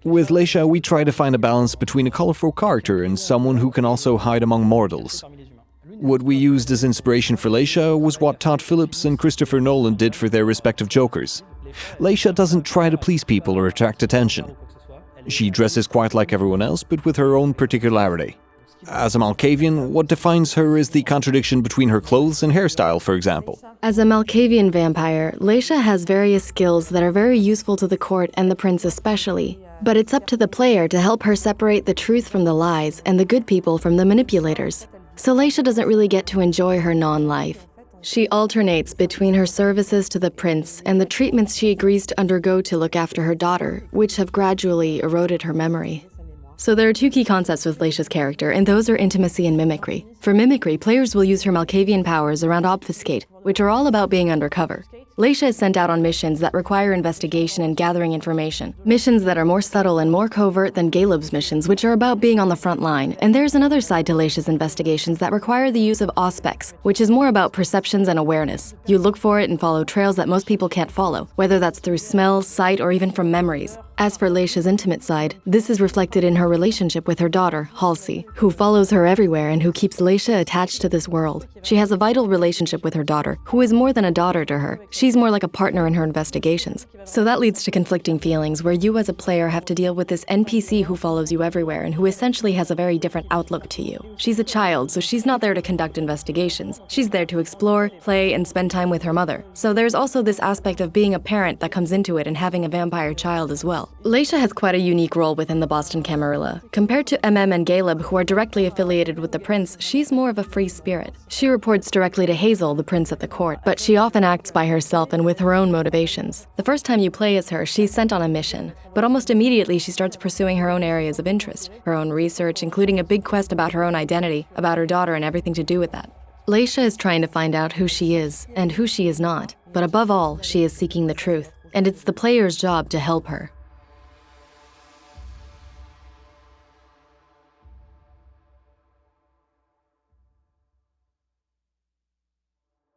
With Leysha, we try to find a balance between a colorful character and someone who can also hide among mortals. What we used as inspiration for Leysha was what Todd Phillips and Christopher Nolan did for their respective Jokers. Leysha doesn't try to please people or attract attention. She dresses quite like everyone else, but with her own particularity. As a Malkavian, what defines her is the contradiction between her clothes and hairstyle, for example. As a Malkavian vampire, Leysha has various skills that are very useful to the court and the prince especially. But it's up to the player to help her separate the truth from the lies and the good people from the manipulators. So Leysha doesn't really get to enjoy her non-life. She alternates between her services to the prince and the treatments she agrees to undergo to look after her daughter, which have gradually eroded her memory. So there are two key concepts with Leysha's character, and those are intimacy and mimicry. For mimicry, players will use her Malkavian powers around obfuscate, which are all about being undercover. Leysha is sent out on missions that require investigation and gathering information. Missions that are more subtle and more covert than Galeb's missions, which are about being on the front line. And there's another side to Leysha's investigations that require the use of auspex, which is more about perceptions and awareness. You look for it and follow trails that most people can't follow, whether that's through smell, sight, or even from memories. As for Leysha's intimate side, this is reflected in her relationship with her daughter, Halsey, who follows her everywhere and who keeps Leysha attached to this world. She has a vital relationship with her daughter, who is more than a daughter to her. She's more like a partner in her investigations. So that leads to conflicting feelings where you as a player have to deal with this NPC who follows you everywhere and who essentially has a very different outlook to you. She's a child, so she's not there to conduct investigations. She's there to explore, play, and spend time with her mother. So there's also this aspect of being a parent that comes into it and having a vampire child as well. Leysha has quite a unique role within the Boston Camarilla. Compared to MM and Galeb, who are directly affiliated with the prince, she's more of a free spirit. She reports directly to Hazel, the prince at the court, but she often acts by herself and with her own motivations. The first time you play as her, she's sent on a mission, but almost immediately she starts pursuing her own areas of interest, her own research, including a big quest about her own identity, about her daughter and everything to do with that. Leysha is trying to find out who she is and who she is not, but above all, she is seeking the truth, and it's the player's job to help her.